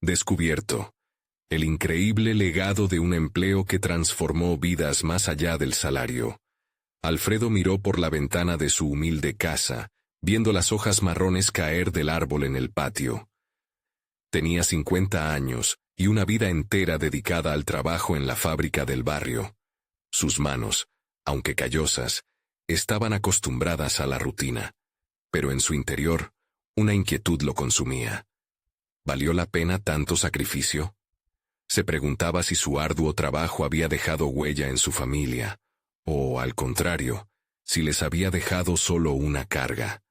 Descubierto. El increíble legado de un empleo que transformó vidas más allá del salario. Alfredo miró por la ventana de su humilde casa, viendo las hojas marrones caer del árbol en el patio. Tenía 50 años y una vida entera dedicada al trabajo en la fábrica del barrio. Sus manos, aunque callosas, estaban acostumbradas a la rutina, pero en su interior, una inquietud lo consumía. ¿Valió la pena tanto sacrificio? Se preguntaba si su arduo trabajo había dejado huella en su familia, o, al contrario, si les había dejado solo una carga.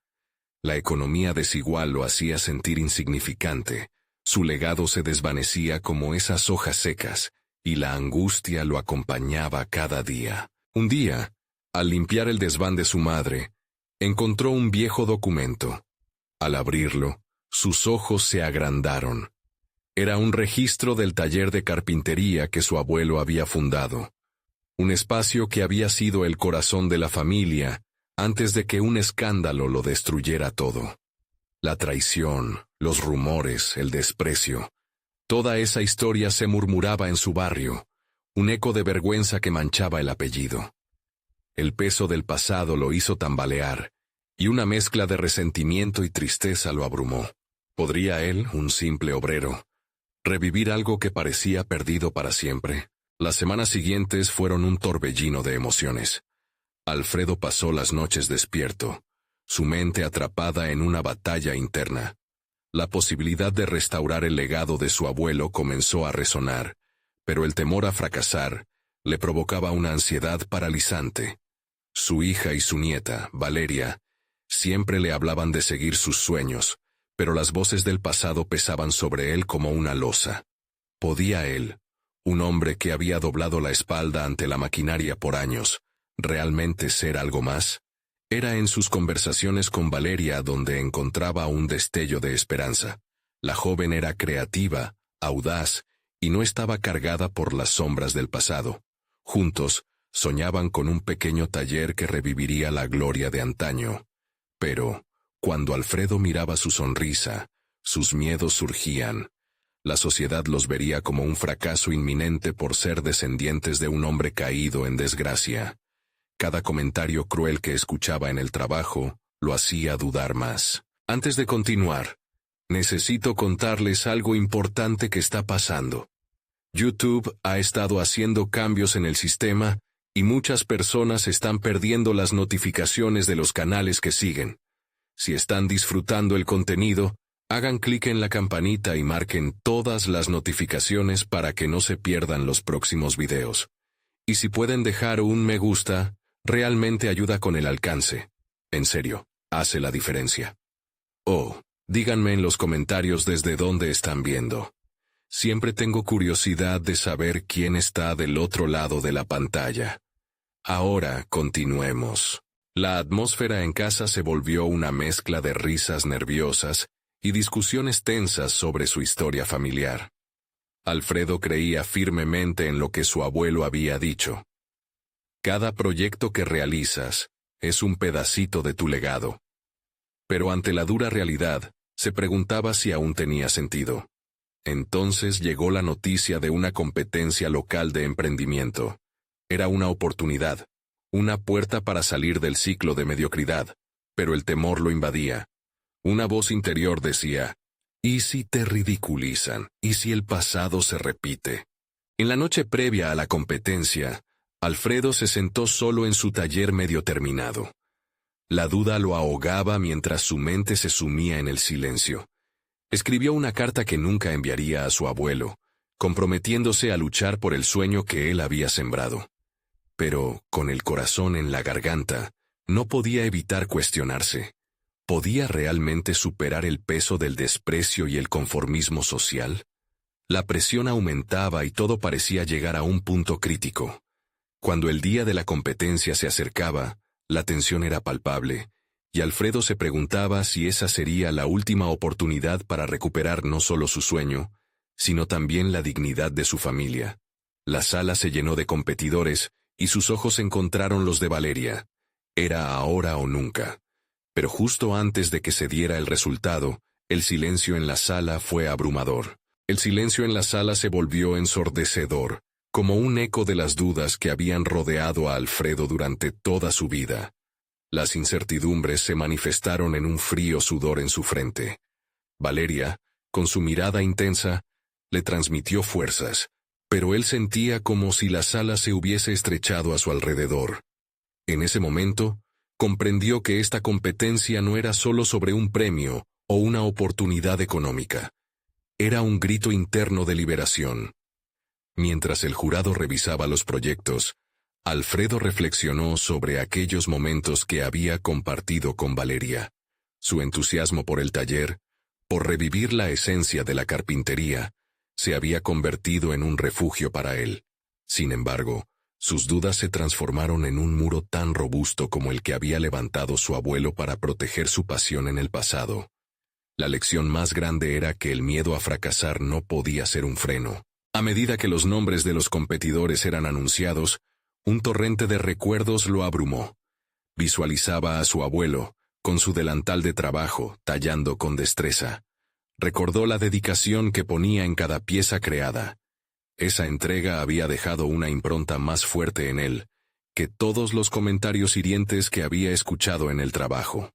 La economía desigual lo hacía sentir insignificante, su legado se desvanecía como esas hojas secas, y la angustia lo acompañaba cada día. Un día, al limpiar el desván de su madre, encontró un viejo documento. Al abrirlo, sus ojos se agrandaron. Era un registro del taller de carpintería que su abuelo había fundado. Un espacio que había sido el corazón de la familia antes de que un escándalo lo destruyera todo. La traición, los rumores, el desprecio. Toda esa historia se murmuraba en su barrio, un eco de vergüenza que manchaba el apellido. El peso del pasado lo hizo tambalear, y una mezcla de resentimiento y tristeza lo abrumó. ¿Podría él, un simple obrero, revivir algo que parecía perdido para siempre? Las semanas siguientes fueron un torbellino de emociones. Alfredo pasó las noches despierto, su mente atrapada en una batalla interna. La posibilidad de restaurar el legado de su abuelo comenzó a resonar, pero el temor a fracasar le provocaba una ansiedad paralizante. Su hija y su nieta, Valeria, siempre le hablaban de seguir sus sueños, pero las voces del pasado pesaban sobre él como una losa. ¿Podía él, un hombre que había doblado la espalda ante la maquinaria por años, realmente ser algo más? Era en sus conversaciones con Valeria donde encontraba un destello de esperanza. La joven era creativa, audaz, y no estaba cargada por las sombras del pasado. Juntos, soñaban con un pequeño taller que reviviría la gloria de antaño. Pero, cuando Alfredo miraba su sonrisa, sus miedos surgían. La sociedad los vería como un fracaso inminente por ser descendientes de un hombre caído en desgracia. Cada comentario cruel que escuchaba en el trabajo lo hacía dudar más. Antes de continuar, necesito contarles algo importante que está pasando. YouTube ha estado haciendo cambios en el sistema y muchas personas están perdiendo las notificaciones de los canales que siguen. Si están disfrutando el contenido, hagan clic en la campanita y marquen todas las notificaciones para que no se pierdan los próximos videos. Y si pueden dejar un me gusta, realmente ayuda con el alcance. En serio, hace la diferencia. Oh, díganme en los comentarios desde dónde están viendo. Siempre tengo curiosidad de saber quién está del otro lado de la pantalla. Ahora continuemos. La atmósfera en casa se volvió una mezcla de risas nerviosas y discusiones tensas sobre su historia familiar. Alfredo creía firmemente en lo que su abuelo había dicho. Cada proyecto que realizas es un pedacito de tu legado. Pero ante la dura realidad, se preguntaba si aún tenía sentido. Entonces llegó la noticia de una competencia local de emprendimiento. Era una oportunidad, una puerta para salir del ciclo de mediocridad, pero el temor lo invadía. Una voz interior decía, ¿y si te ridiculizan? ¿Y si el pasado se repite? En la noche previa a la competencia, Alfredo se sentó solo en su taller medio terminado. La duda lo ahogaba mientras su mente se sumía en el silencio. Escribió una carta que nunca enviaría a su abuelo, comprometiéndose a luchar por el sueño que él había sembrado. Pero, con el corazón en la garganta, no podía evitar cuestionarse. ¿Podía realmente superar el peso del desprecio y el conformismo social? La presión aumentaba y todo parecía llegar a un punto crítico. Cuando el día de la competencia se acercaba, la tensión era palpable, y Alfredo se preguntaba si esa sería la última oportunidad para recuperar no solo su sueño, sino también la dignidad de su familia. La sala se llenó de competidores, y sus ojos encontraron los de Valeria. Era ahora o nunca. Pero justo antes de que se diera el resultado, el silencio en la sala fue abrumador. El silencio en la sala se volvió ensordecedor, como un eco de las dudas que habían rodeado a Alfredo durante toda su vida. Las incertidumbres se manifestaron en un frío sudor en su frente. Valeria, con su mirada intensa, le transmitió fuerzas, pero él sentía como si la sala se hubiese estrechado a su alrededor. En ese momento, comprendió que esta competencia no era solo sobre un premio o una oportunidad económica. Era un grito interno de liberación. Mientras el jurado revisaba los proyectos, Alfredo reflexionó sobre aquellos momentos que había compartido con Valeria. Su entusiasmo por el taller, por revivir la esencia de la carpintería, se había convertido en un refugio para él. Sin embargo, sus dudas se transformaron en un muro tan robusto como el que había levantado su abuelo para proteger su pasión en el pasado. La lección más grande era que el miedo a fracasar no podía ser un freno. A medida que los nombres de los competidores eran anunciados, un torrente de recuerdos lo abrumó. Visualizaba a su abuelo, con su delantal de trabajo, tallando con destreza. Recordó la dedicación que ponía en cada pieza creada. Esa entrega había dejado una impronta más fuerte en él que todos los comentarios hirientes que había escuchado en el trabajo.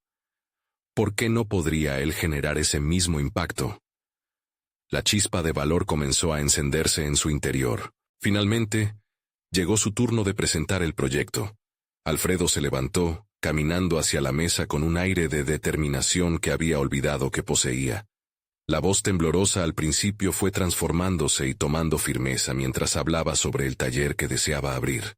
¿Por qué no podría él generar ese mismo impacto? La chispa de valor comenzó a encenderse en su interior. Finalmente, llegó su turno de presentar el proyecto. Alfredo se levantó, caminando hacia la mesa con un aire de determinación que había olvidado que poseía. La voz temblorosa al principio fue transformándose y tomando firmeza mientras hablaba sobre el taller que deseaba abrir.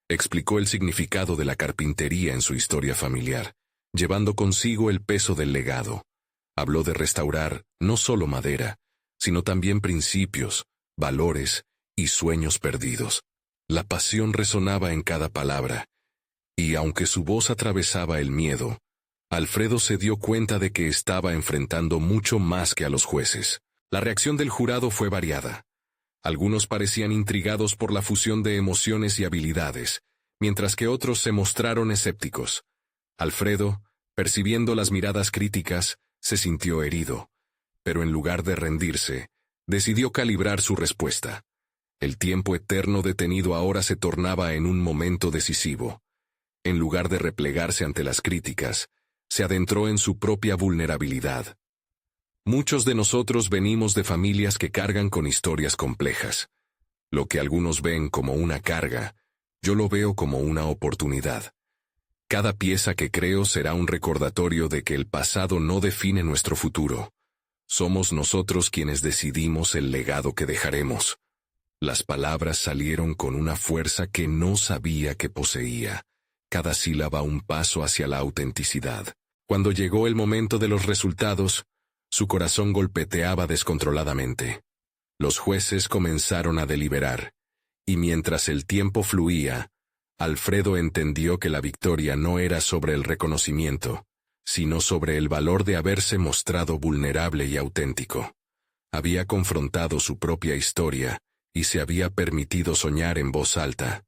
Explicó el significado de la carpintería en su historia familiar, llevando consigo el peso del legado. Habló de restaurar no solo madera, sino también principios, valores y sueños perdidos. La pasión resonaba en cada palabra, y aunque su voz atravesaba el miedo, Alfredo se dio cuenta de que estaba enfrentando mucho más que a los jueces. La reacción del jurado fue variada. Algunos parecían intrigados por la fusión de emociones y habilidades, mientras que otros se mostraron escépticos. Alfredo, percibiendo las miradas críticas, se sintió herido, pero en lugar de rendirse, decidió calibrar su respuesta. El tiempo eterno detenido ahora se tornaba en un momento decisivo. En lugar de replegarse ante las críticas, se adentró en su propia vulnerabilidad. Muchos de nosotros venimos de familias que cargan con historias complejas. Lo que algunos ven como una carga, yo lo veo como una oportunidad. Cada pieza que creo será un recordatorio de que el pasado no define nuestro futuro. Somos nosotros quienes decidimos el legado que dejaremos. Las palabras salieron con una fuerza que no sabía que poseía. Cada sílaba un paso hacia la autenticidad. Cuando llegó el momento de los resultados, su corazón golpeteaba descontroladamente. Los jueces comenzaron a deliberar, y mientras el tiempo fluía, Alfredo entendió que la victoria no era sobre el reconocimiento, sino sobre el valor de haberse mostrado vulnerable y auténtico. Había confrontado su propia historia, y se había permitido soñar en voz alta.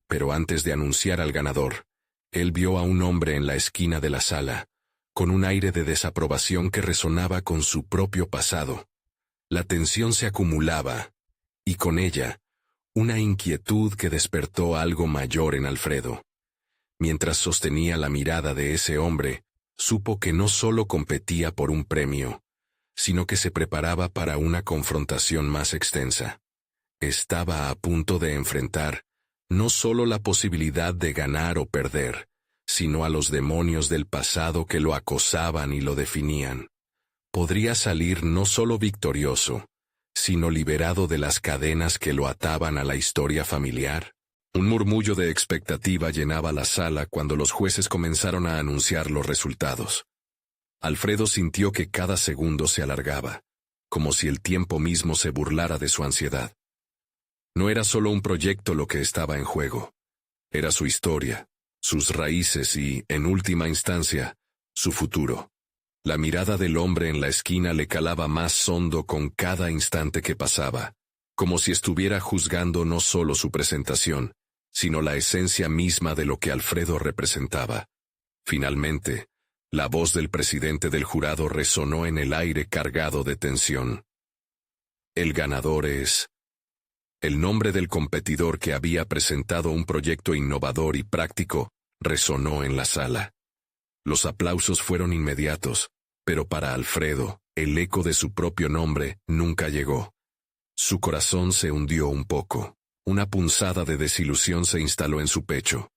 Pero antes de anunciar al ganador, él vio a un hombre en la esquina de la sala, con un aire de desaprobación que resonaba con su propio pasado. La tensión se acumulaba, y con ella, una inquietud que despertó algo mayor en Alfredo. Mientras sostenía la mirada de ese hombre, supo que no solo competía por un premio, sino que se preparaba para una confrontación más extensa. Estaba a punto de enfrentar no solo la posibilidad de ganar o perder, sino a los demonios del pasado que lo acosaban y lo definían. Podría salir no solo victorioso, sino liberado de las cadenas que lo ataban a la historia familiar. Un murmullo de expectativa llenaba la sala cuando los jueces comenzaron a anunciar los resultados. Alfredo sintió que cada segundo se alargaba, como si el tiempo mismo se burlara de su ansiedad. No era solo un proyecto lo que estaba en juego. Era su historia, sus raíces y, en última instancia, su futuro. La mirada del hombre en la esquina le calaba más hondo con cada instante que pasaba, como si estuviera juzgando no solo su presentación, sino la esencia misma de lo que Alfredo representaba. Finalmente, la voz del presidente del jurado resonó en el aire cargado de tensión. El ganador es... El nombre del competidor que había presentado un proyecto innovador y práctico resonó en la sala. Los aplausos fueron inmediatos, pero para Alfredo, el eco de su propio nombre nunca llegó. Su corazón se hundió un poco. Una punzada de desilusión se instaló en su pecho.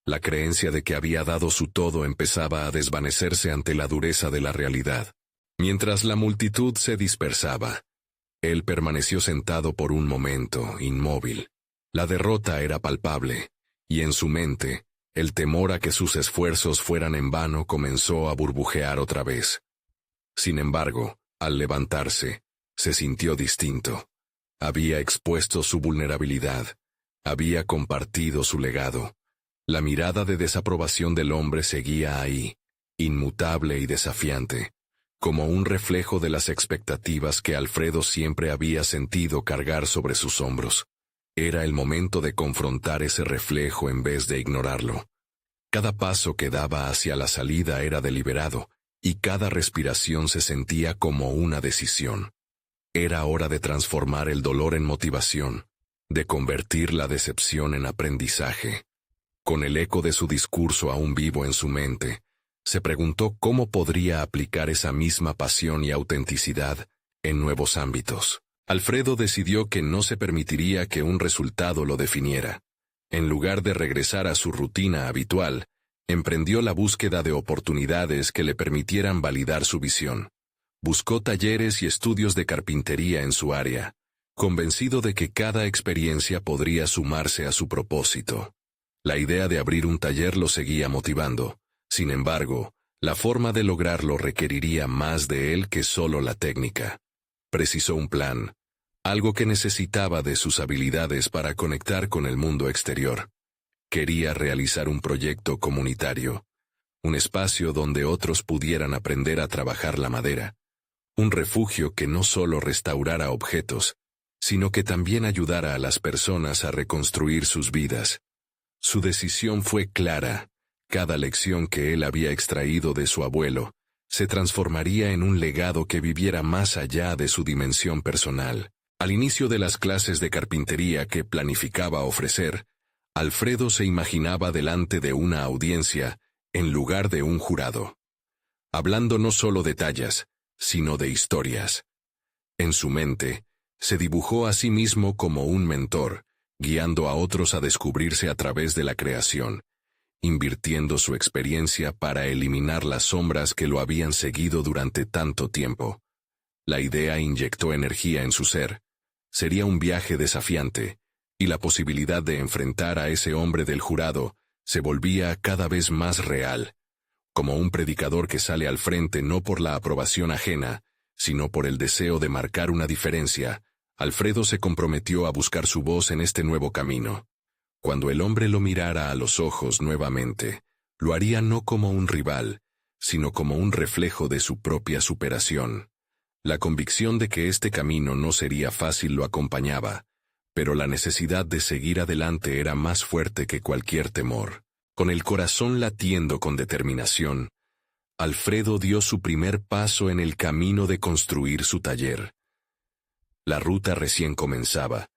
La creencia de que había dado su todo empezaba a desvanecerse ante la dureza de la realidad. Mientras la multitud se dispersaba, él permaneció sentado por un momento, inmóvil. La derrota era palpable, y en su mente, el temor a que sus esfuerzos fueran en vano comenzó a burbujear otra vez. Sin embargo, al levantarse, se sintió distinto. Había expuesto su vulnerabilidad, había compartido su legado. La mirada de desaprobación del hombre seguía ahí, inmutable y desafiante, como un reflejo de las expectativas que Alfredo siempre había sentido cargar sobre sus hombros. Era el momento de confrontar ese reflejo en vez de ignorarlo. Cada paso que daba hacia la salida era deliberado, y cada respiración se sentía como una decisión. Era hora de transformar el dolor en motivación, de convertir la decepción en aprendizaje. Con el eco de su discurso aún vivo en su mente, se preguntó cómo podría aplicar esa misma pasión y autenticidad en nuevos ámbitos. Alfredo decidió que no se permitiría que un resultado lo definiera. En lugar de regresar a su rutina habitual, emprendió la búsqueda de oportunidades que le permitieran validar su visión. Buscó talleres y estudios de carpintería en su área, convencido de que cada experiencia podría sumarse a su propósito. La idea de abrir un taller lo seguía motivando. Sin embargo, la forma de lograrlo requeriría más de él que solo la técnica. Precisó un plan, algo que necesitaba de sus habilidades para conectar con el mundo exterior. Quería realizar un proyecto comunitario, un espacio donde otros pudieran aprender a trabajar la madera, un refugio que no solo restaurara objetos, sino que también ayudara a las personas a reconstruir sus vidas. Su decisión fue clara. Cada lección que él había extraído de su abuelo se transformaría en un legado que viviera más allá de su dimensión personal. Al inicio de las clases de carpintería que planificaba ofrecer, Alfredo se imaginaba delante de una audiencia en lugar de un jurado, hablando no solo de tallas, sino de historias. En su mente, se dibujó a sí mismo como un mentor, guiando a otros a descubrirse a través de la creación, invirtiendo su experiencia para eliminar las sombras que lo habían seguido durante tanto tiempo. La idea inyectó energía en su ser. Sería un viaje desafiante, y la posibilidad de enfrentar a ese hombre del jurado se volvía cada vez más real, como un predicador que sale al frente no por la aprobación ajena, sino por el deseo de marcar una diferencia. Alfredo se comprometió a buscar su voz en este nuevo camino. Cuando el hombre lo mirara a los ojos nuevamente, lo haría no como un rival, sino como un reflejo de su propia superación. La convicción de que este camino no sería fácil lo acompañaba, pero la necesidad de seguir adelante era más fuerte que cualquier temor. Con el corazón latiendo con determinación, Alfredo dio su primer paso en el camino de construir su taller. La ruta recién comenzaba,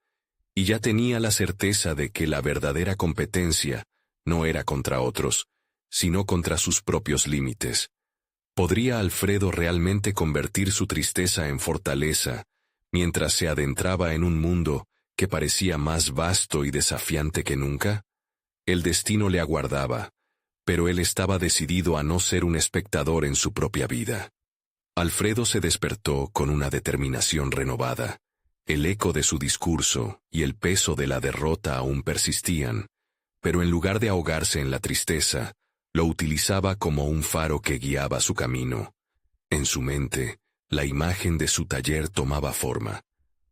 y ya tenía la certeza de que la verdadera competencia no era contra otros, sino contra sus propios límites. ¿Podría Alfredo realmente convertir su tristeza en fortaleza, mientras se adentraba en un mundo que parecía más vasto y desafiante que nunca? El destino le aguardaba, pero él estaba decidido a no ser un espectador en su propia vida. Alfredo se despertó con una determinación renovada. El eco de su discurso y el peso de la derrota aún persistían, pero en lugar de ahogarse en la tristeza, lo utilizaba como un faro que guiaba su camino. En su mente, la imagen de su taller tomaba forma,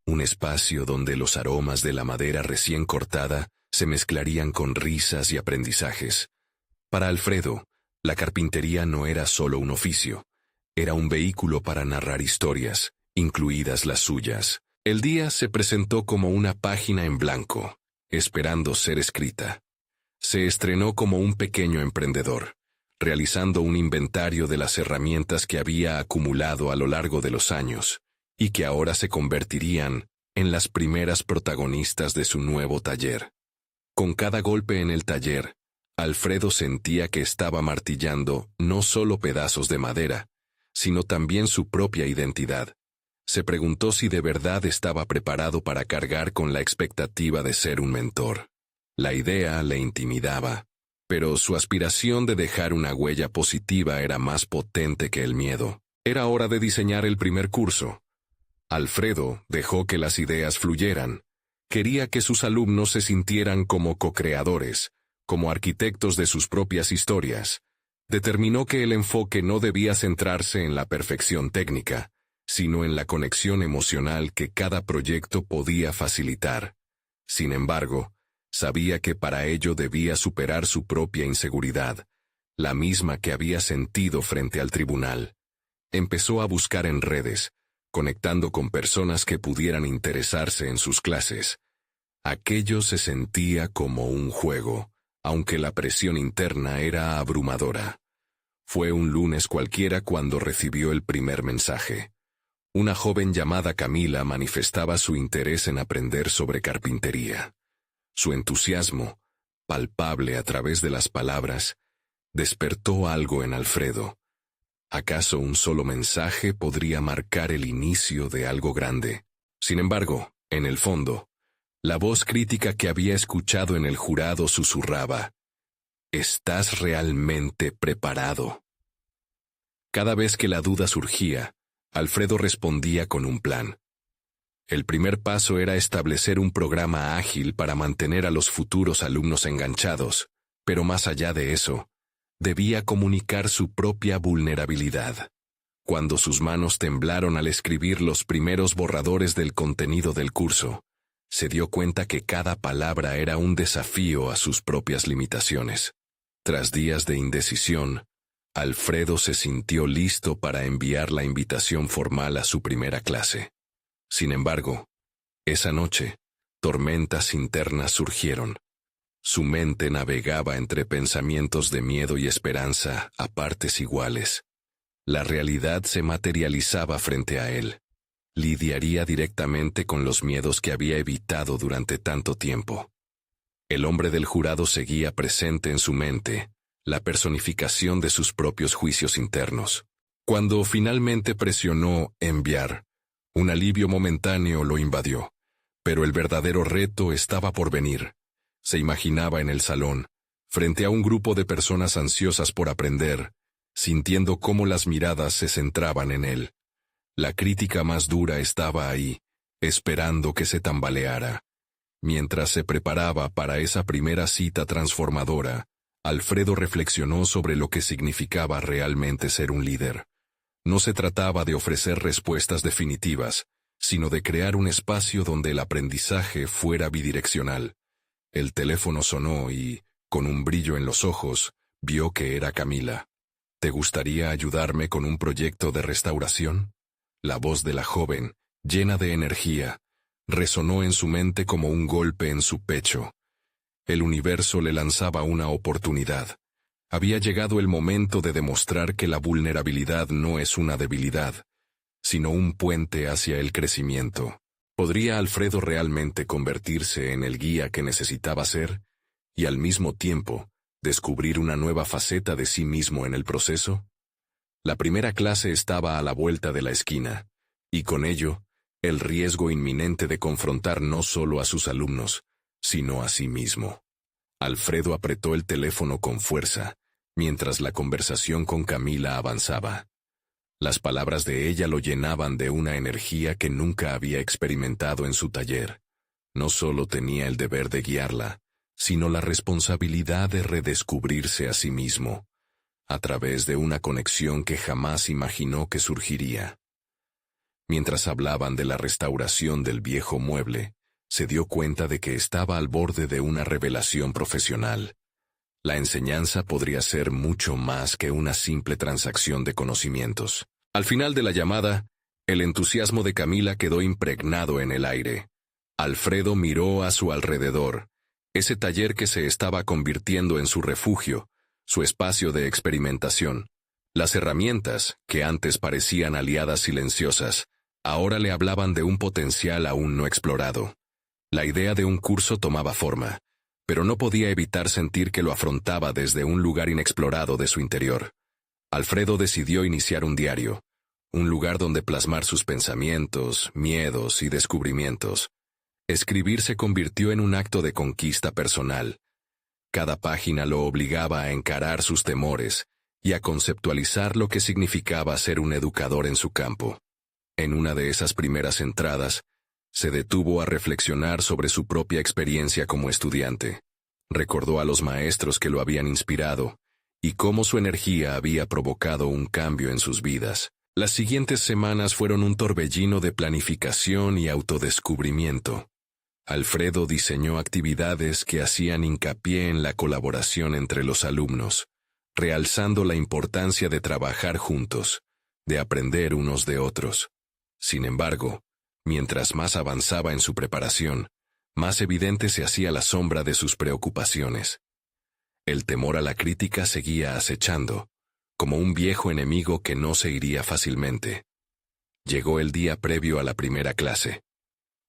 un espacio donde los aromas de la madera recién cortada se mezclarían con risas y aprendizajes. Para Alfredo, la carpintería no era solo un oficio, era un vehículo para narrar historias, incluidas las suyas. El día se presentó como una página en blanco, esperando ser escrita. Se estrenó como un pequeño emprendedor, realizando un inventario de las herramientas que había acumulado a lo largo de los años, y que ahora se convertirían en las primeras protagonistas de su nuevo taller. Con cada golpe en el taller, Alfredo sentía que estaba martillando no solo pedazos de madera, sino también su propia identidad. Se preguntó si de verdad estaba preparado para cargar con la expectativa de ser un mentor. La idea le intimidaba, pero su aspiración de dejar una huella positiva era más potente que el miedo. Era hora de diseñar el primer curso. Alfredo dejó que las ideas fluyeran. Quería que sus alumnos se sintieran como co-creadores, como arquitectos de sus propias historias. Determinó que el enfoque no debía centrarse en la perfección técnica, sino en la conexión emocional que cada proyecto podía facilitar. Sin embargo, sabía que para ello debía superar su propia inseguridad, la misma que había sentido frente al tribunal. Empezó a buscar en redes, conectando con personas que pudieran interesarse en sus clases. Aquello se sentía como un juego, aunque la presión interna era abrumadora. Fue un lunes cualquiera cuando recibió el primer mensaje. Una joven llamada Camila manifestaba su interés en aprender sobre carpintería. Su entusiasmo, palpable a través de las palabras, despertó algo en Alfredo. ¿Acaso un solo mensaje podría marcar el inicio de algo grande? Sin embargo, en el fondo, la voz crítica que había escuchado en el jurado susurraba: ¿estás realmente preparado? Cada vez que la duda surgía, Alfredo respondía con un plan. El primer paso era establecer un programa ágil para mantener a los futuros alumnos enganchados, pero más allá de eso, debía comunicar su propia vulnerabilidad. Cuando sus manos temblaron al escribir los primeros borradores del contenido del curso, se dio cuenta que cada palabra era un desafío a sus propias limitaciones. Tras días de indecisión, Alfredo se sintió listo para enviar la invitación formal a su primera clase. Sin embargo, esa noche, tormentas internas surgieron. Su mente navegaba entre pensamientos de miedo y esperanza a partes iguales. La realidad se materializaba frente a él. Lidiaría directamente con los miedos que había evitado durante tanto tiempo. El hombre del jurado seguía presente en su mente, la personificación de sus propios juicios internos. Cuando finalmente presionó enviar, un alivio momentáneo lo invadió, pero el verdadero reto estaba por venir. Se imaginaba en el salón, frente a un grupo de personas ansiosas por aprender, sintiendo cómo las miradas se centraban en él. La crítica más dura estaba ahí, esperando que se tambaleara. Mientras se preparaba para esa primera cita transformadora, Alfredo reflexionó sobre lo que significaba realmente ser un líder. No se trataba de ofrecer respuestas definitivas, sino de crear un espacio donde el aprendizaje fuera bidireccional. El teléfono sonó y, con un brillo en los ojos, vio que era Camila. ¿Te gustaría ayudarme con un proyecto de restauración? La voz de la joven, llena de energía, resonó en su mente como un golpe en su pecho. El universo le lanzaba una oportunidad. Había llegado el momento de demostrar que la vulnerabilidad no es una debilidad, sino un puente hacia el crecimiento. ¿Podría Alfredo realmente convertirse en el guía que necesitaba ser, y al mismo tiempo, descubrir una nueva faceta de sí mismo en el proceso? La primera clase estaba a la vuelta de la esquina, y con ello, el riesgo inminente de confrontar no solo a sus alumnos, sino a sí mismo. Alfredo apretó el teléfono con fuerza, mientras la conversación con Camila avanzaba. Las palabras de ella lo llenaban de una energía que nunca había experimentado en su taller. No solo tenía el deber de guiarla, sino la responsabilidad de redescubrirse a sí mismo, a través de una conexión que jamás imaginó que surgiría. Mientras hablaban de la restauración del viejo mueble, se dio cuenta de que estaba al borde de una revelación profesional. La enseñanza podría ser mucho más que una simple transacción de conocimientos. Al final de la llamada, el entusiasmo de Camila quedó impregnado en el aire. Alfredo miró a su alrededor, ese taller que se estaba convirtiendo en su refugio, su espacio de experimentación. Las herramientas, que antes parecían aliadas silenciosas, Ahora le hablaban de un potencial aún no explorado. La idea de un curso tomaba forma, pero no podía evitar sentir que lo afrontaba desde un lugar inexplorado de su interior. Alfredo decidió iniciar un diario, un lugar donde plasmar sus pensamientos, miedos y descubrimientos. Escribir se convirtió en un acto de conquista personal. Cada página lo obligaba a encarar sus temores y a conceptualizar lo que significaba ser un educador en su campo. En una de esas primeras entradas, se detuvo a reflexionar sobre su propia experiencia como estudiante. Recordó a los maestros que lo habían inspirado y cómo su energía había provocado un cambio en sus vidas. Las siguientes semanas fueron un torbellino de planificación y autodescubrimiento. Alfredo diseñó actividades que hacían hincapié en la colaboración entre los alumnos, realzando la importancia de trabajar juntos, de aprender unos de otros. Sin embargo, mientras más avanzaba en su preparación, más evidente se hacía la sombra de sus preocupaciones. El temor a la crítica seguía acechando, como un viejo enemigo que no se iría fácilmente. Llegó el día previo a la primera clase.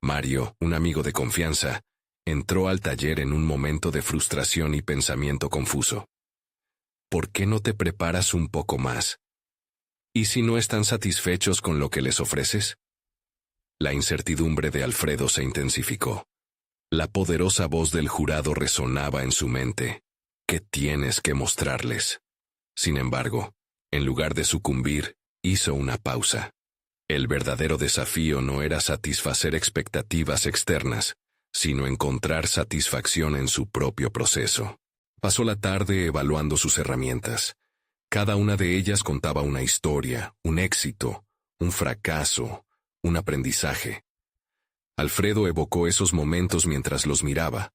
Mario, un amigo de confianza, entró al taller en un momento de frustración y pensamiento confuso. ¿Por qué no te preparas un poco más? ¿Y si no están satisfechos con lo que les ofreces? La incertidumbre de Alfredo se intensificó. La poderosa voz del jurado resonaba en su mente. ¿Qué tienes que mostrarles? Sin embargo, en lugar de sucumbir, hizo una pausa. El verdadero desafío no era satisfacer expectativas externas, sino encontrar satisfacción en su propio proceso. Pasó la tarde evaluando sus herramientas. Cada una de ellas contaba una historia, un éxito, un fracaso, un aprendizaje. Alfredo evocó esos momentos mientras los miraba.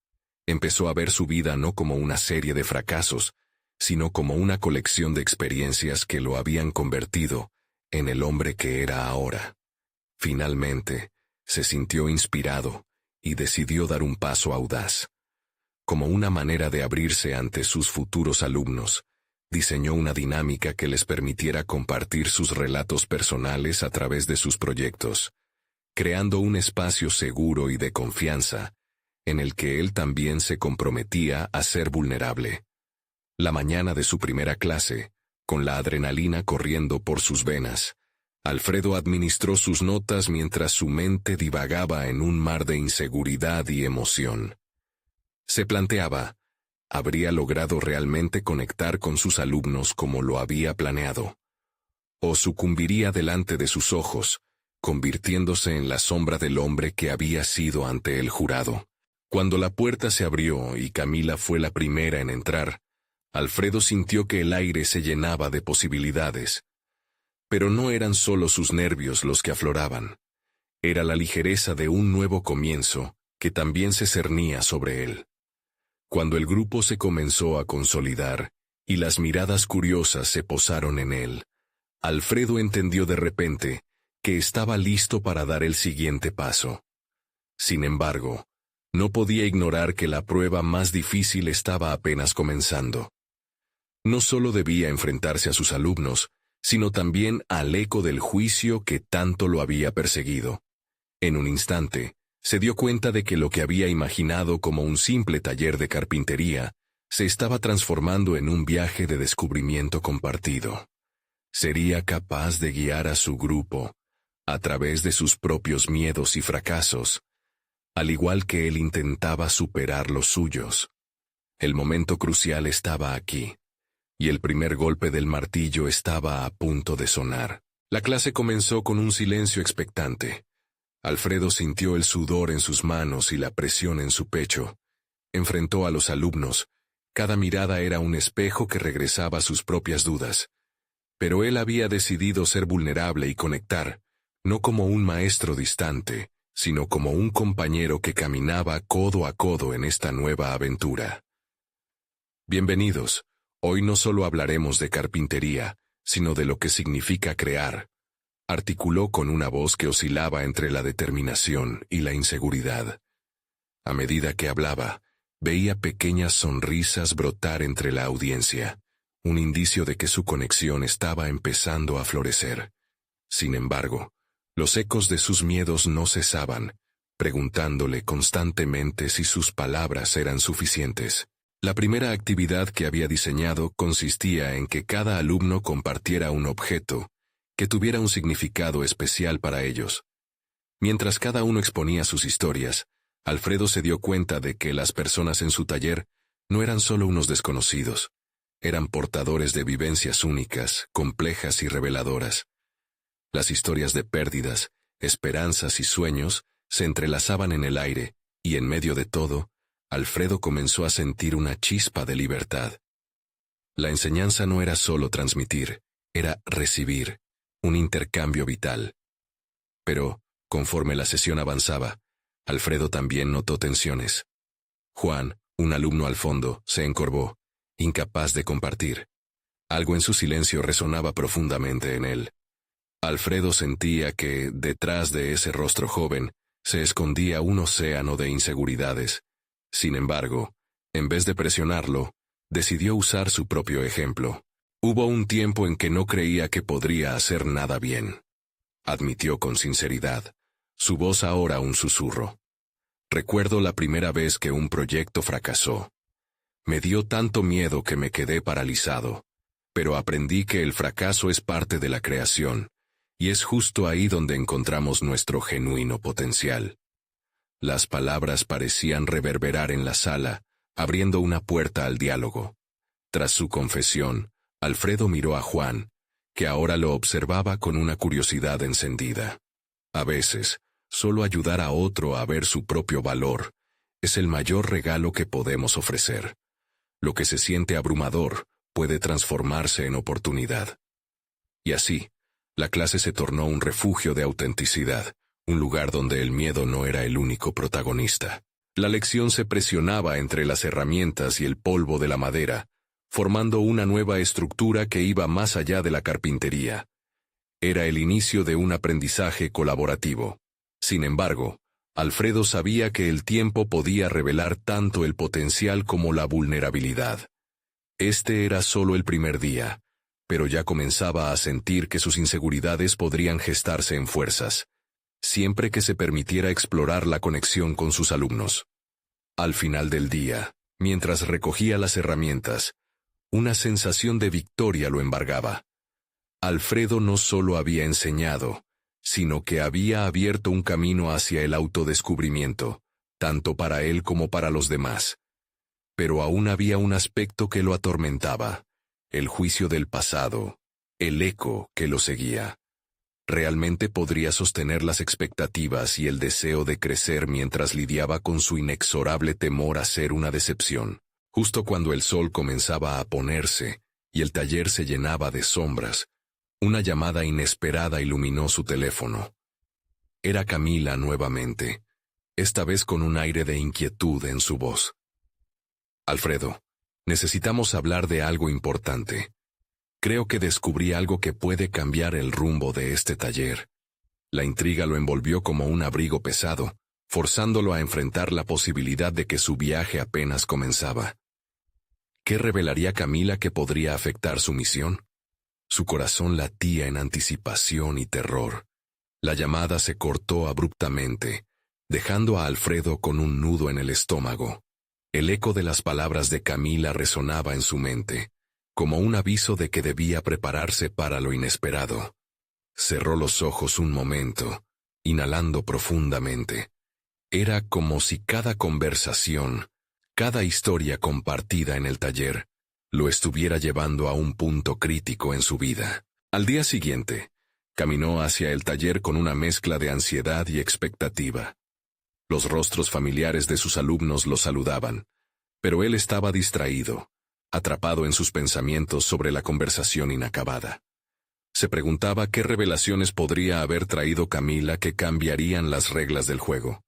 Empezó a ver su vida no como una serie de fracasos, sino como una colección de experiencias que lo habían convertido en el hombre que era ahora. Finalmente, se sintió inspirado y decidió dar un paso audaz. Como una manera de abrirse ante sus futuros alumnos, diseñó una dinámica que les permitiera compartir sus relatos personales a través de sus proyectos, creando un espacio seguro y de confianza, en el que él también se comprometía a ser vulnerable. La mañana de su primera clase, con la adrenalina corriendo por sus venas, Alfredo administró sus notas mientras su mente divagaba en un mar de inseguridad y emoción. Se planteaba, ¿habría logrado realmente conectar con sus alumnos como lo había planeado? ¿O sucumbiría delante de sus ojos, convirtiéndose en la sombra del hombre que había sido ante el jurado? Cuando la puerta se abrió y Camila fue la primera en entrar, Alfredo sintió que el aire se llenaba de posibilidades. Pero no eran solo sus nervios los que afloraban. Era la ligereza de un nuevo comienzo que también se cernía sobre él. Cuando el grupo se comenzó a consolidar y las miradas curiosas se posaron en él, Alfredo entendió de repente que estaba listo para dar el siguiente paso. Sin embargo, no podía ignorar que la prueba más difícil estaba apenas comenzando. No solo debía enfrentarse a sus alumnos, sino también al eco del juicio que tanto lo había perseguido. En un instante, se dio cuenta de que lo que había imaginado como un simple taller de carpintería se estaba transformando en un viaje de descubrimiento compartido. Sería capaz de guiar a su grupo, a través de sus propios miedos y fracasos, al igual que él intentaba superar los suyos. El momento crucial estaba aquí, y el primer golpe del martillo estaba a punto de sonar. La clase comenzó con un silencio expectante. Alfredo sintió el sudor en sus manos y la presión en su pecho. Enfrentó a los alumnos. Cada mirada era un espejo que regresaba a sus propias dudas. Pero él había decidido ser vulnerable y conectar, no como un maestro distante, sino como un compañero que caminaba codo a codo en esta nueva aventura. Bienvenidos. Hoy no solo hablaremos de carpintería, sino de lo que significa crear, articuló con una voz que oscilaba entre la determinación y la inseguridad. A medida que hablaba, veía pequeñas sonrisas brotar entre la audiencia, un indicio de que su conexión estaba empezando a florecer. Sin embargo, Los ecos de sus miedos no cesaban, preguntándole constantemente si sus palabras eran suficientes. La primera actividad que había diseñado consistía en que cada alumno compartiera un objeto que tuviera un significado especial para ellos. Mientras cada uno exponía sus historias, Alfredo se dio cuenta de que las personas en su taller no eran solo unos desconocidos, eran portadores de vivencias únicas, complejas y reveladoras. Las historias de pérdidas, esperanzas y sueños se entrelazaban en el aire, y en medio de todo, Alfredo comenzó a sentir una chispa de libertad. La enseñanza no era solo transmitir, era recibir, un intercambio vital. Pero, conforme la sesión avanzaba, Alfredo también notó tensiones. Juan, un alumno al fondo, se encorvó, incapaz de compartir. Algo en su silencio resonaba profundamente en él. Alfredo sentía que, detrás de ese rostro joven, se escondía un océano de inseguridades. Sin embargo, en vez de presionarlo, decidió usar su propio ejemplo. Hubo un tiempo en que no creía que podría hacer nada bien. Admitió con sinceridad, su voz ahora un susurro. Recuerdo la primera vez que un proyecto fracasó. Me dio tanto miedo que me quedé paralizado, pero aprendí que el fracaso es parte de la creación, y es justo ahí donde encontramos nuestro genuino potencial. Las palabras parecían reverberar en la sala, abriendo una puerta al diálogo. Tras su confesión, Alfredo miró a Juan, que ahora lo observaba con una curiosidad encendida. A veces, solo ayudar a otro a ver su propio valor es el mayor regalo que podemos ofrecer. Lo que se siente abrumador puede transformarse en oportunidad. Y así, la clase se tornó un refugio de autenticidad, un lugar donde el miedo no era el único protagonista. La lección se presionaba entre las herramientas y el polvo de la madera, formando una nueva estructura que iba más allá de la carpintería. Era el inicio de un aprendizaje colaborativo. Sin embargo, Alfredo sabía que el tiempo podía revelar tanto el potencial como la vulnerabilidad. Este era solo el primer día, pero ya comenzaba a sentir que sus inseguridades podrían gestarse en fuerzas, siempre que se permitiera explorar la conexión con sus alumnos. Al final del día, mientras recogía las herramientas, una sensación de victoria lo embargaba. Alfredo no solo había enseñado, sino que había abierto un camino hacia el autodescubrimiento, tanto para él como para los demás. Pero aún había un aspecto que lo atormentaba, el juicio del pasado, el eco que lo seguía. ¿Realmente podría sostener las expectativas y el deseo de crecer mientras lidiaba con su inexorable temor a ser una decepción? Justo cuando el sol comenzaba a ponerse y el taller se llenaba de sombras, una llamada inesperada iluminó su teléfono. Era Camila nuevamente, esta vez con un aire de inquietud en su voz. Alfredo, necesitamos hablar de algo importante. Creo que descubrí algo que puede cambiar el rumbo de este taller. La intriga lo envolvió como un abrigo pesado, forzándolo a enfrentar la posibilidad de que su viaje apenas comenzaba. ¿Qué revelaría Camila que podría afectar su misión? Su corazón latía en anticipación y terror. La llamada se cortó abruptamente, dejando a Alfredo con un nudo en el estómago. El eco de las palabras de Camila resonaba en su mente, como un aviso de que debía prepararse para lo inesperado. Cerró los ojos un momento, inhalando profundamente. Era como si cada conversación, cada historia compartida en el taller, lo estuviera llevando a un punto crítico en su vida. Al día siguiente, caminó hacia el taller con una mezcla de ansiedad y expectativa. Los rostros familiares de sus alumnos lo saludaban, pero él estaba distraído, atrapado en sus pensamientos sobre la conversación inacabada. Se preguntaba qué revelaciones podría haber traído Camila que cambiarían las reglas del juego.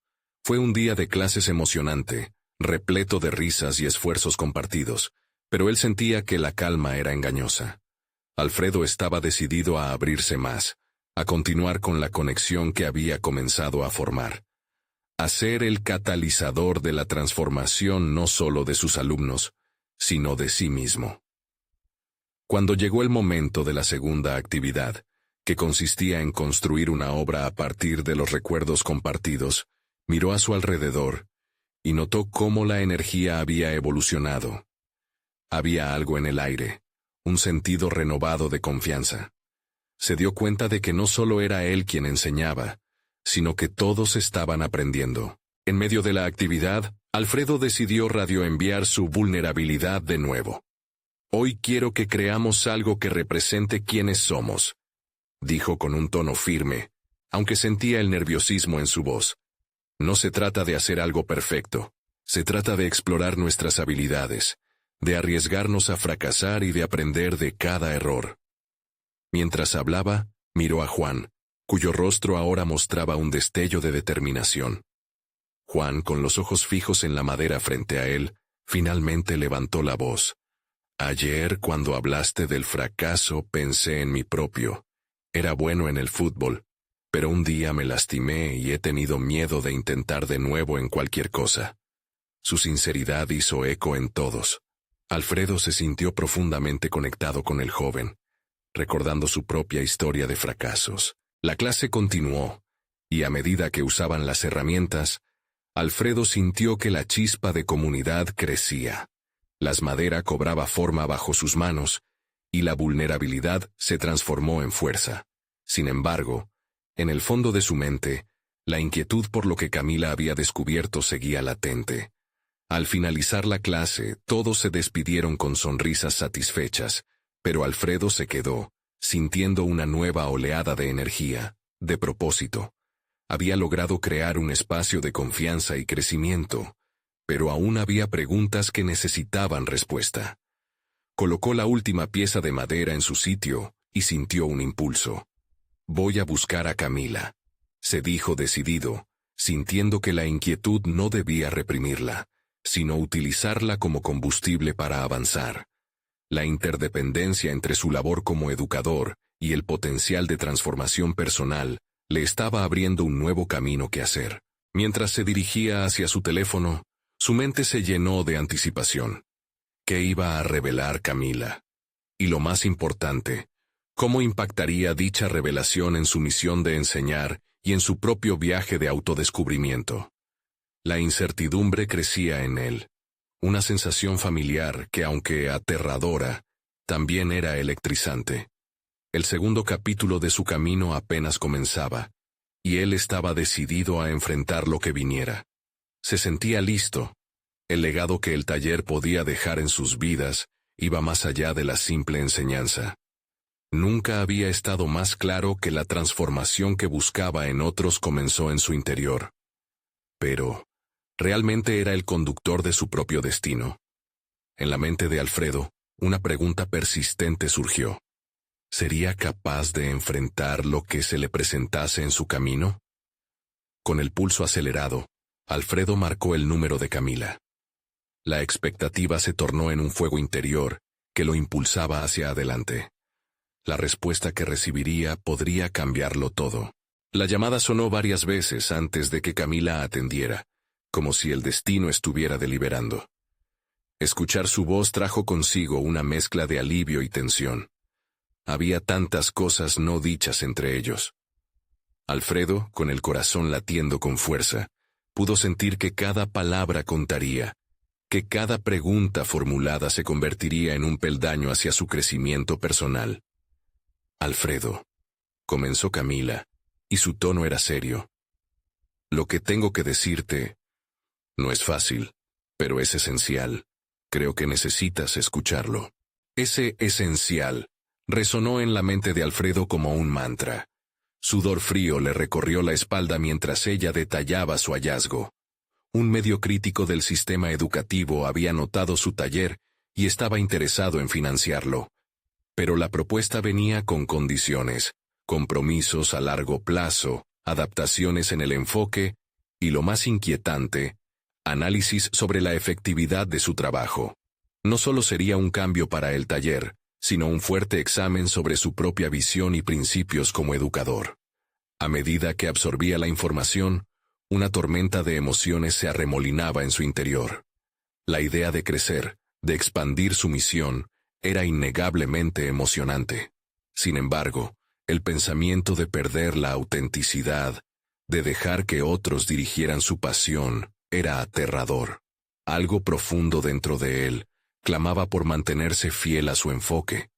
Fue un día de clases emocionante, repleto de risas y esfuerzos compartidos, pero él sentía que la calma era engañosa. Alfredo estaba decidido a abrirse más, a continuar con la conexión que había comenzado a formar. A ser el catalizador de la transformación no solo de sus alumnos, sino de sí mismo. Cuando llegó el momento de la segunda actividad, que consistía en construir una obra a partir de los recuerdos compartidos, miró a su alrededor y notó cómo la energía había evolucionado. Había algo en el aire, un sentido renovado de confianza. Se dio cuenta de que no solo era él quien enseñaba, sino que todos estaban aprendiendo. En medio de la actividad, Alfredo decidió radioenviar su vulnerabilidad de nuevo. «Hoy quiero que creamos algo que represente quiénes somos», dijo con un tono firme, aunque sentía el nerviosismo en su voz. «No se trata de hacer algo perfecto, se trata de explorar nuestras habilidades, de arriesgarnos a fracasar y de aprender de cada error». Mientras hablaba, miró a Juan, cuyo rostro ahora mostraba un destello de determinación. Juan, con los ojos fijos en la madera frente a él, finalmente levantó la voz. «Ayer, cuando hablaste del fracaso, pensé en mi propio. Era bueno en el fútbol, pero un día me lastimé y he tenido miedo de intentar de nuevo en cualquier cosa». Su sinceridad hizo eco en todos. Alfredo se sintió profundamente conectado con el joven, recordando su propia historia de fracasos. La clase continuó, y a medida que usaban las herramientas, Alfredo sintió que la chispa de comunidad crecía. La madera cobraba forma bajo sus manos, y la vulnerabilidad se transformó en fuerza. Sin embargo, en el fondo de su mente, la inquietud por lo que Camila había descubierto seguía latente. Al finalizar la clase, todos se despidieron con sonrisas satisfechas, pero Alfredo se quedó, sintiendo una nueva oleada de energía, de propósito. Había logrado crear un espacio de confianza y crecimiento, pero aún había preguntas que necesitaban respuesta. Colocó la última pieza de madera en su sitio y sintió un impulso. «Voy a buscar a Camila», se dijo decidido, sintiendo que la inquietud no debía reprimirla, sino utilizarla como combustible para avanzar. La interdependencia entre su labor como educador y el potencial de transformación personal le estaba abriendo un nuevo camino que hacer. Mientras se dirigía hacia su teléfono, su mente se llenó de anticipación. ¿Qué iba a revelar Camila? Y lo más importante, ¿cómo impactaría dicha revelación en su misión de enseñar y en su propio viaje de autodescubrimiento? La incertidumbre crecía en él, una sensación familiar que, aunque aterradora, también era electrizante. El segundo capítulo de su camino apenas comenzaba, y él estaba decidido a enfrentar lo que viniera. Se sentía listo. El legado que el taller podía dejar en sus vidas iba más allá de la simple enseñanza. Nunca había estado más claro que la transformación que buscaba en otros comenzó en su interior. Pero, realmente era el conductor de su propio destino. En la mente de Alfredo, una pregunta persistente surgió. ¿Sería capaz de enfrentar lo que se le presentase en su camino? Con el pulso acelerado, Alfredo marcó el número de Camila. La expectativa se tornó en un fuego interior que lo impulsaba hacia adelante. La respuesta que recibiría podría cambiarlo todo. La llamada sonó varias veces antes de que Camila atendiera, como si el destino estuviera deliberando. Escuchar su voz trajo consigo una mezcla de alivio y tensión. Había tantas cosas no dichas entre ellos. Alfredo, con el corazón latiendo con fuerza, pudo sentir que cada palabra contaría, que cada pregunta formulada se convertiría en un peldaño hacia su crecimiento personal. «Alfredo», comenzó Camila, y su tono era serio. «Lo que tengo que decirte no es fácil, pero es esencial. Creo que necesitas escucharlo». Ese esencial resonó en la mente de Alfredo como un mantra. Sudor frío le recorrió la espalda mientras ella detallaba su hallazgo. Un medio crítico del sistema educativo había notado su taller y estaba interesado en financiarlo. Pero la propuesta venía con condiciones, compromisos a largo plazo, adaptaciones en el enfoque y, lo más inquietante, análisis sobre la efectividad de su trabajo. No solo sería un cambio para el taller, sino un fuerte examen sobre su propia visión y principios como educador. A medida que absorbía la información, una tormenta de emociones se arremolinaba en su interior. La idea de crecer, de expandir su misión, era innegablemente emocionante. Sin embargo, El pensamiento de perder la autenticidad, de dejar que otros dirigieran su pasión, era aterrador. Algo profundo dentro de él clamaba por mantenerse fiel a su enfoque,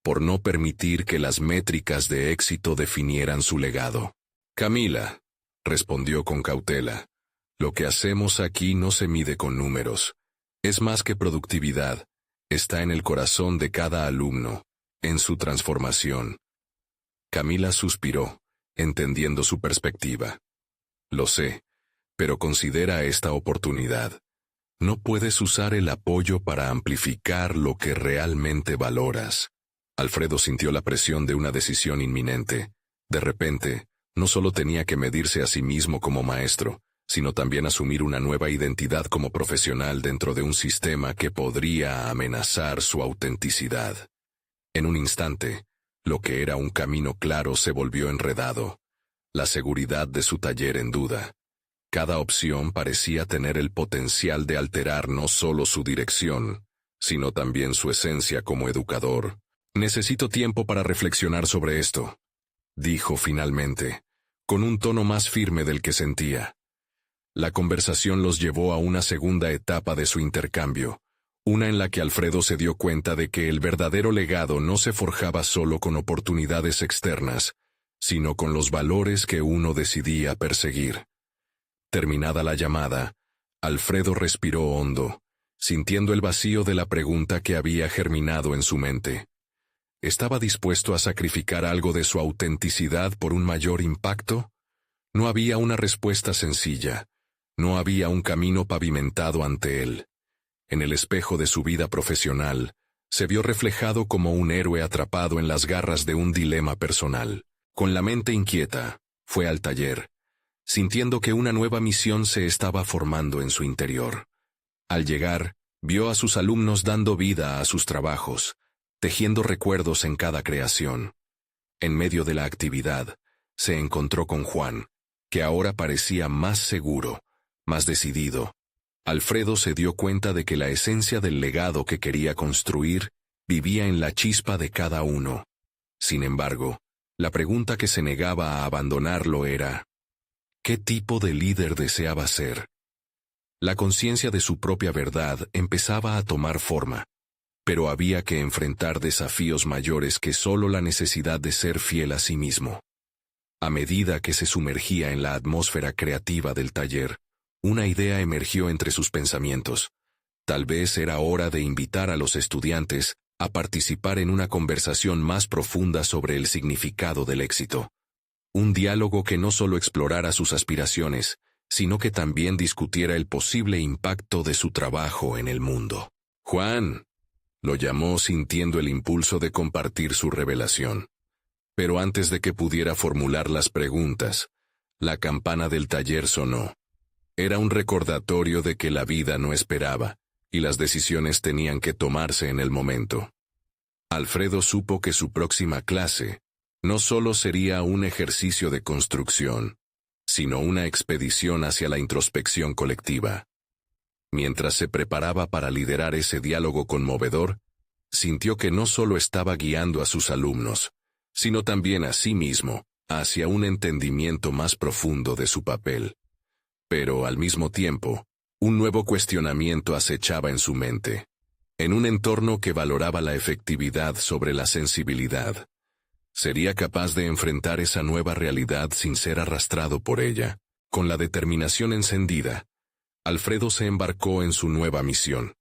por no permitir que las métricas de éxito definieran su legado. Camila, respondió con cautela, lo que hacemos aquí no se mide con números. Es más que productividad, está en el corazón de cada alumno, en su transformación. Camila suspiró, entendiendo su perspectiva. Lo sé, pero considera esta oportunidad. No puedes usar el apoyo para amplificar lo que realmente valoras. Alfredo sintió la presión de una decisión inminente. De repente, no solo tenía que medirse a sí mismo como maestro, sino también asumir una nueva identidad como profesional dentro de un sistema que podría amenazar su autenticidad. En un instante, lo que era un camino claro se volvió enredado, la seguridad de su taller en duda. Cada opción parecía tener el potencial de alterar no solo su dirección, sino también su esencia como educador. Necesito tiempo para reflexionar sobre esto, dijo finalmente, con un tono más firme del que sentía. La conversación los llevó a una segunda etapa de su intercambio, una en la que Alfredo se dio cuenta de que el verdadero legado no se forjaba solo con oportunidades externas, sino con los valores que uno decidía perseguir. Terminada la llamada, Alfredo respiró hondo, sintiendo el vacío de la pregunta que había germinado en su mente. ¿Estaba dispuesto a sacrificar algo de su autenticidad por un mayor impacto? No había una respuesta sencilla, no había un camino pavimentado ante él. En el espejo de su vida profesional, se vio reflejado como un héroe atrapado en las garras de un dilema personal. Con la mente inquieta, fue al taller, sintiendo que una nueva misión se estaba formando en su interior. Al llegar, vio a sus alumnos dando vida a sus trabajos, tejiendo recuerdos en cada creación. En medio de la actividad, se encontró con Juan, que ahora parecía más seguro, más decidido. Alfredo se dio cuenta de que la esencia del legado que quería construir vivía en la chispa de cada uno. Sin embargo, la pregunta que se negaba a abandonarlo era: ¿qué tipo de líder deseaba ser? La conciencia de su propia verdad empezaba a tomar forma, pero había que enfrentar desafíos mayores que solo la necesidad de ser fiel a sí mismo. A medida que se sumergía en la atmósfera creativa del taller, una idea emergió entre sus pensamientos. Tal vez era hora de invitar a los estudiantes a participar en una conversación más profunda sobre el significado del éxito. Un diálogo que no solo explorara sus aspiraciones, sino que también discutiera el posible impacto de su trabajo en el mundo. Juan, lo llamó sintiendo el impulso de compartir su revelación. Pero antes de que pudiera formular las preguntas, la campana del taller sonó. Era un recordatorio de que la vida no esperaba, y las decisiones tenían que tomarse en el momento. Alfredo supo que su próxima clase no solo sería un ejercicio de construcción, sino una expedición hacia la introspección colectiva. Mientras se preparaba para liderar ese diálogo conmovedor, sintió que no solo estaba guiando a sus alumnos, sino también a sí mismo, hacia un entendimiento más profundo de su papel. Pero, al mismo tiempo, un nuevo cuestionamiento acechaba en su mente. En un entorno que valoraba la efectividad sobre la sensibilidad, ¿sería capaz de enfrentar esa nueva realidad sin ser arrastrado por ella? Con la determinación encendida, Alfredo se embarcó en su nueva misión,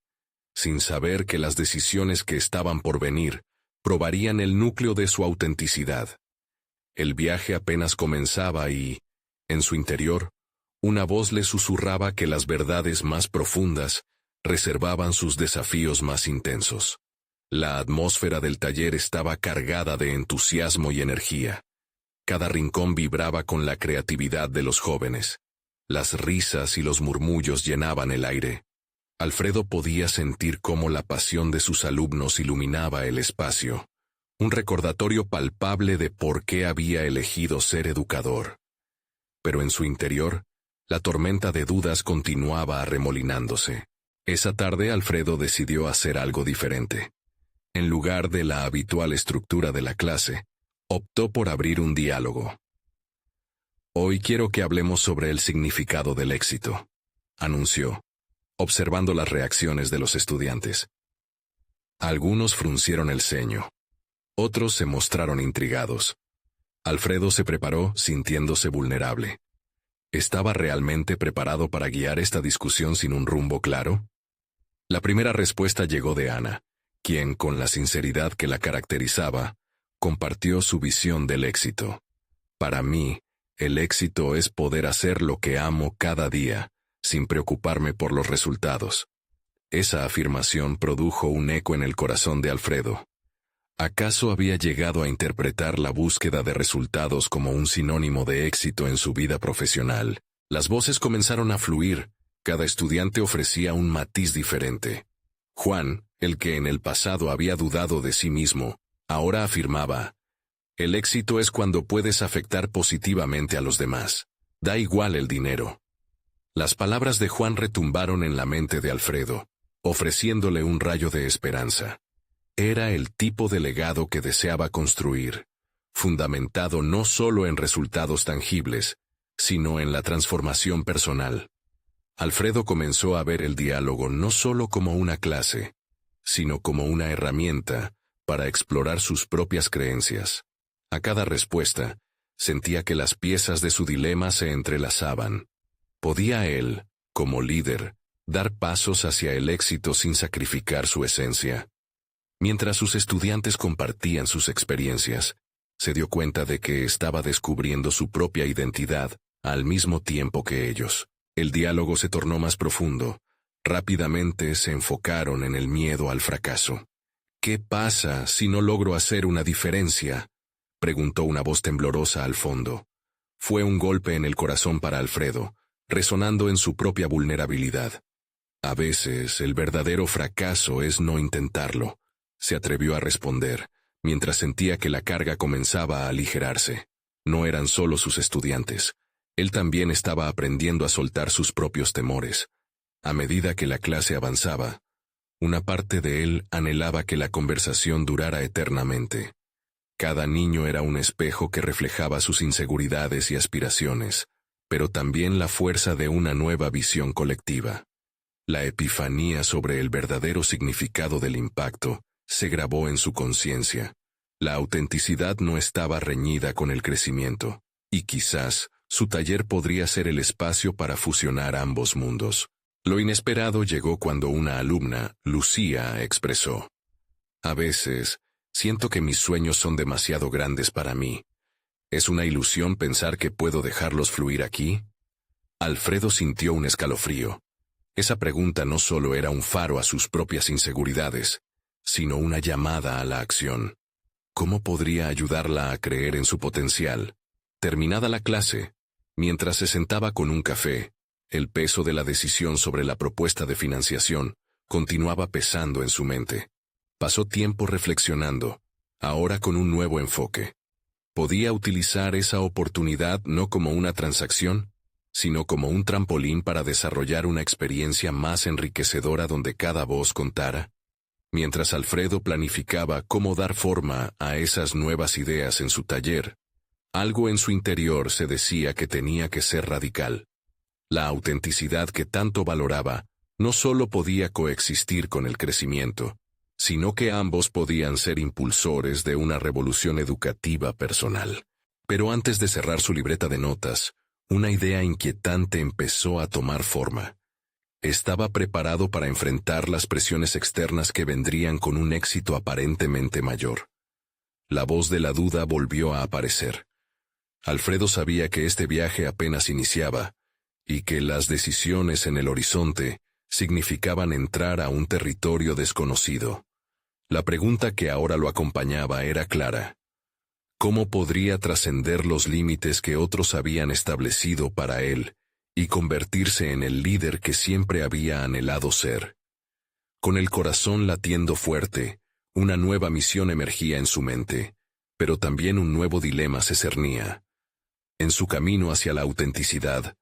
sin saber que las decisiones que estaban por venir probarían el núcleo de su autenticidad. El viaje apenas comenzaba y, en su interior, una voz le susurraba que las verdades más profundas reservaban sus desafíos más intensos. La atmósfera del taller estaba cargada de entusiasmo y energía. Cada rincón vibraba con la creatividad de los jóvenes. Las risas y los murmullos llenaban el aire. Alfredo podía sentir cómo la pasión de sus alumnos iluminaba el espacio, un recordatorio palpable de por qué había elegido ser educador. Pero en su interior, la tormenta de dudas continuaba arremolinándose. Esa tarde Alfredo decidió hacer algo diferente. En lugar de la habitual estructura de la clase, Optó por abrir un diálogo. Hoy quiero que hablemos sobre el significado del éxito, anunció, observando las reacciones de los estudiantes. Algunos fruncieron el ceño. Otros se mostraron intrigados. Alfredo se preparó sintiéndose vulnerable. ¿Estaba realmente preparado para guiar esta discusión sin un rumbo claro? La primera respuesta llegó de Ana, quien, con la sinceridad que la caracterizaba, compartió su visión del éxito. Para mí, el éxito es poder hacer lo que amo cada día, sin preocuparme por los resultados. Esa afirmación produjo un eco en el corazón de Alfredo. ¿Acaso había llegado a interpretar la búsqueda de resultados como un sinónimo de éxito en su vida profesional? Las voces comenzaron a fluir, cada estudiante ofrecía un matiz diferente. Juan, el que en el pasado había dudado de sí mismo, ahora afirmaba: el éxito es cuando puedes afectar positivamente a los demás. Da igual el dinero. Las palabras de Juan retumbaron en la mente de Alfredo, ofreciéndole un rayo de esperanza. Era el tipo de legado que deseaba construir, fundamentado no solo en resultados tangibles, sino en la transformación personal. Alfredo comenzó a ver el diálogo no solo como una clase, sino como una herramienta para explorar sus propias creencias. A cada respuesta, sentía que las piezas de su dilema se entrelazaban. ¿Podía él, como líder, dar pasos hacia el éxito sin sacrificar su esencia? Mientras sus estudiantes compartían sus experiencias, se dio cuenta de que estaba descubriendo su propia identidad al mismo tiempo que ellos. El diálogo se tornó más profundo. Rápidamente se enfocaron en el miedo al fracaso. ¿Qué pasa si no logro hacer una diferencia?, preguntó una voz temblorosa al fondo. Fue un golpe en el corazón para Alfredo, resonando en su propia vulnerabilidad. A veces el verdadero fracaso es no intentarlo, se atrevió a responder, mientras sentía que la carga comenzaba a aligerarse. No eran solo sus estudiantes. Él también estaba aprendiendo a soltar sus propios temores. A medida que la clase avanzaba, una parte de él anhelaba que la conversación durara eternamente. Cada niño era un espejo que reflejaba sus inseguridades y aspiraciones, pero también la fuerza de una nueva visión colectiva. La epifanía sobre el verdadero significado del impacto se grabó en su conciencia. La autenticidad no estaba reñida con el crecimiento, y quizás su taller podría ser el espacio para fusionar ambos mundos. Lo inesperado llegó cuando una alumna, Lucía, expresó: a veces, siento que mis sueños son demasiado grandes para mí. ¿Es una ilusión pensar que puedo dejarlos fluir aquí? Alfredo sintió un escalofrío. Esa pregunta no solo era un faro a sus propias inseguridades, sino una llamada a la acción. ¿Cómo podría ayudarla a creer en su potencial? Terminada la clase, mientras se sentaba con un café, el peso de la decisión sobre la propuesta de financiación continuaba pesando en su mente. Pasó tiempo reflexionando, ahora con un nuevo enfoque. Podía utilizar esa oportunidad no como una transacción, sino como un trampolín para desarrollar una experiencia más enriquecedora donde cada voz contara. Mientras Alfredo planificaba cómo dar forma a esas nuevas ideas en su taller, algo en su interior se decía que tenía que ser radical. La autenticidad que tanto valoraba no solo podía coexistir con el crecimiento, sino que ambos podían ser impulsores de una revolución educativa personal. Pero antes de cerrar su libreta de notas, una idea inquietante empezó a tomar forma. Estaba preparado para enfrentar las presiones externas que vendrían con un éxito aparentemente mayor. La voz de la duda volvió a aparecer. Alfredo sabía que este viaje apenas iniciaba, y que las decisiones en el horizonte significaban entrar a un territorio desconocido. La pregunta que ahora lo acompañaba era clara. ¿Cómo podría trascender los límites que otros habían establecido para él y convertirse en el líder que siempre había anhelado ser? Con el corazón latiendo fuerte, una nueva misión emergía en su mente, pero también un nuevo dilema se cernía. En su camino hacia la autenticidad,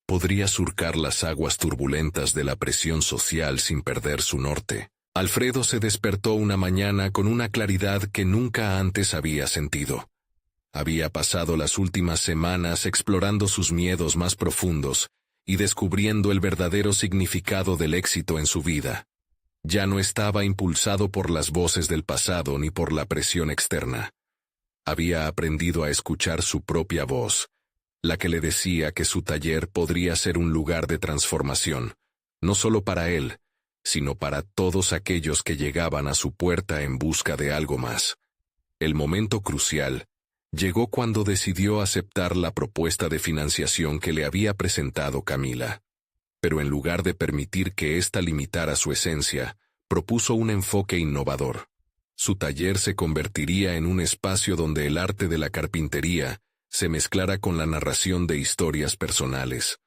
podría surcar las aguas turbulentas de la presión social sin perder su norte. Alfredo se despertó una mañana con una claridad que nunca antes había sentido. Había pasado las últimas semanas explorando sus miedos más profundos y descubriendo el verdadero significado del éxito en su vida. Ya no estaba impulsado por las voces del pasado ni por la presión externa. Había aprendido a escuchar su propia voz, la que le decía que su taller podría ser un lugar de transformación, no solo para él, sino para todos aquellos que llegaban a su puerta en busca de algo más. El momento crucial llegó cuando decidió aceptar la propuesta de financiación que le había presentado Camila. Pero en lugar de permitir que ésta limitara su esencia, propuso un enfoque innovador. Su taller se convertiría en un espacio donde el arte de la carpintería se mezclara con la narración de historias personales.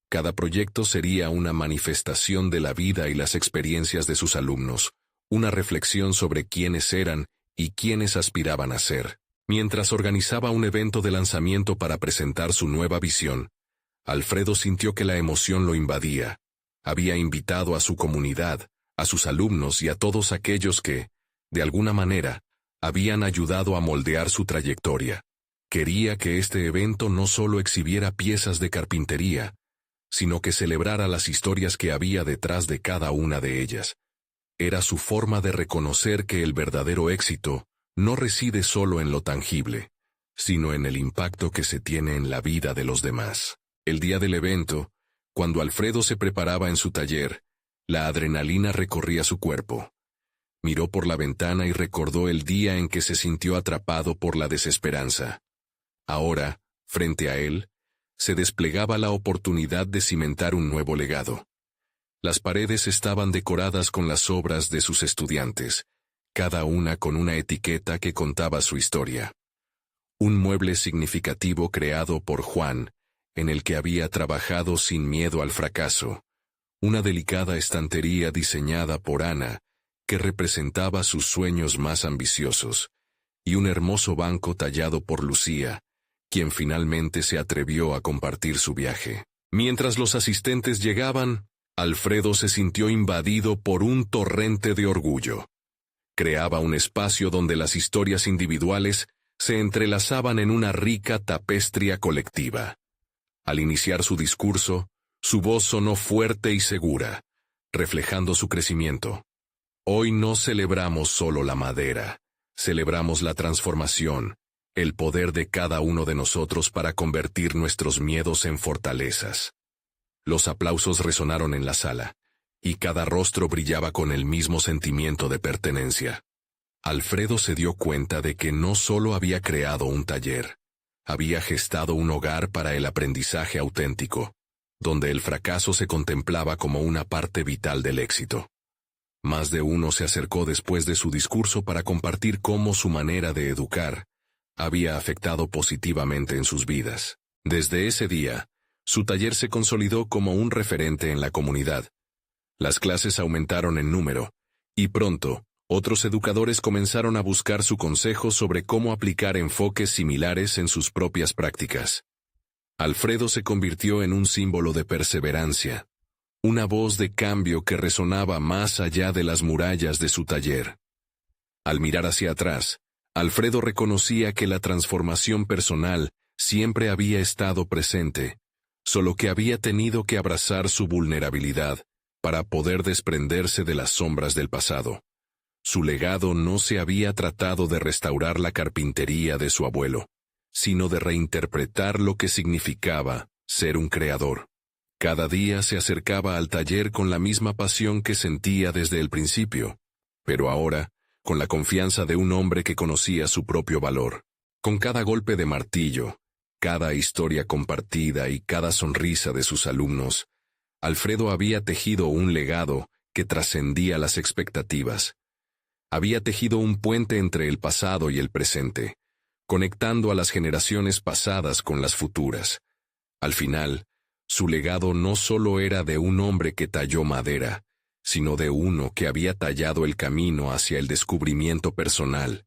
Cada proyecto sería una manifestación de la vida y las experiencias de sus alumnos, una reflexión sobre quiénes eran y quiénes aspiraban a ser. Mientras organizaba un evento de lanzamiento para presentar su nueva visión, Alfredo sintió que la emoción lo invadía. Había invitado a su comunidad, a sus alumnos y a todos aquellos que, de alguna manera, habían ayudado a moldear su trayectoria. Quería que este evento no solo exhibiera piezas de carpintería, sino que celebrara las historias que había detrás de cada una de ellas. Era su forma de reconocer que el verdadero éxito no reside solo en lo tangible, sino en el impacto que se tiene en la vida de los demás. El día del evento, cuando Alfredo se preparaba en su taller, la adrenalina recorría su cuerpo. Miró por la ventana y recordó el día en que se sintió atrapado por la desesperanza. Ahora, frente a él, se desplegaba la oportunidad de cimentar un nuevo legado. Las paredes estaban decoradas con las obras de sus estudiantes, cada una con una etiqueta que contaba su historia. Un mueble significativo creado por Juan, en el que había trabajado sin miedo al fracaso. Una delicada estantería diseñada por Ana, que representaba sus sueños más ambiciosos, y un hermoso banco tallado por Lucía, quien finalmente se atrevió a compartir su viaje. Mientras los asistentes llegaban, Alfredo se sintió invadido por un torrente de orgullo. Creaba un espacio donde las historias individuales se entrelazaban en una rica tapestría colectiva. Al iniciar su discurso, su voz sonó fuerte y segura, reflejando su crecimiento. Hoy no celebramos solo la madera, celebramos la transformación, el poder de cada uno de nosotros para convertir nuestros miedos en fortalezas. Los aplausos resonaron en la sala, y cada rostro brillaba con el mismo sentimiento de pertenencia. Alfredo se dio cuenta de que no solo había creado un taller, había gestado un hogar para el aprendizaje auténtico, donde el fracaso se contemplaba como una parte vital del éxito. Más de uno se acercó después de su discurso para compartir cómo su manera de educar había afectado positivamente en sus vidas. Desde ese día, su taller se consolidó como un referente en la comunidad. Las clases aumentaron en número, y pronto, otros educadores comenzaron a buscar su consejo sobre cómo aplicar enfoques similares en sus propias prácticas. Alfredo se convirtió en un símbolo de perseverancia, una voz de cambio que resonaba más allá de las murallas de su taller. Al mirar hacia atrás, Alfredo reconocía que la transformación personal siempre había estado presente, solo que había tenido que abrazar su vulnerabilidad para poder desprenderse de las sombras del pasado. Su legado no se había tratado de restaurar la carpintería de su abuelo, sino de reinterpretar lo que significaba ser un creador. Cada día se acercaba al taller con la misma pasión que sentía desde el principio, pero ahora, con la confianza de un hombre que conocía su propio valor. Con cada golpe de martillo, cada historia compartida y cada sonrisa de sus alumnos, Alfredo había tejido un legado que trascendía las expectativas. Había tejido un puente entre el pasado y el presente, conectando a las generaciones pasadas con las futuras. Al final, su legado no solo era de un hombre que talló madera, sino de uno que había tallado el camino hacia el descubrimiento personal.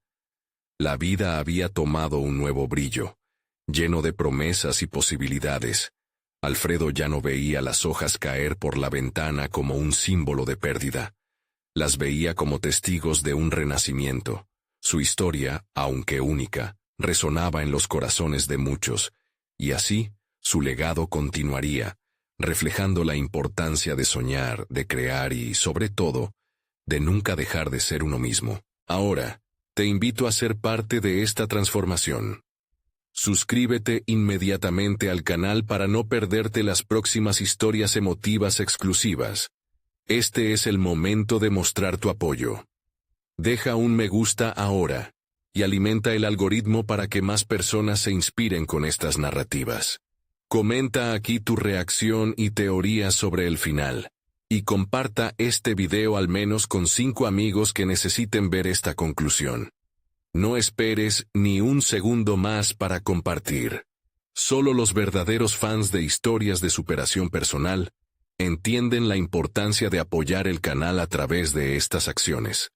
La vida había tomado un nuevo brillo, lleno de promesas y posibilidades. Alfredo ya no veía las hojas caer por la ventana como un símbolo de pérdida. Las veía como testigos de un renacimiento. Su historia, aunque única, resonaba en los corazones de muchos, y así su legado continuaría, reflejando la importancia de soñar, de crear y, sobre todo, de nunca dejar de ser uno mismo. Ahora, te invito a ser parte de esta transformación. Suscríbete inmediatamente al canal para no perderte las próximas historias emotivas exclusivas. Este es el momento de mostrar tu apoyo. Deja un me gusta ahora y alimenta el algoritmo para que más personas se inspiren con estas narrativas. Comenta aquí tu reacción y teorías sobre el final, y comparta este video al menos con 5 amigos que necesiten ver esta conclusión. No esperes ni un segundo más para compartir. Solo los verdaderos fans de historias de superación personal entienden la importancia de apoyar el canal a través de estas acciones.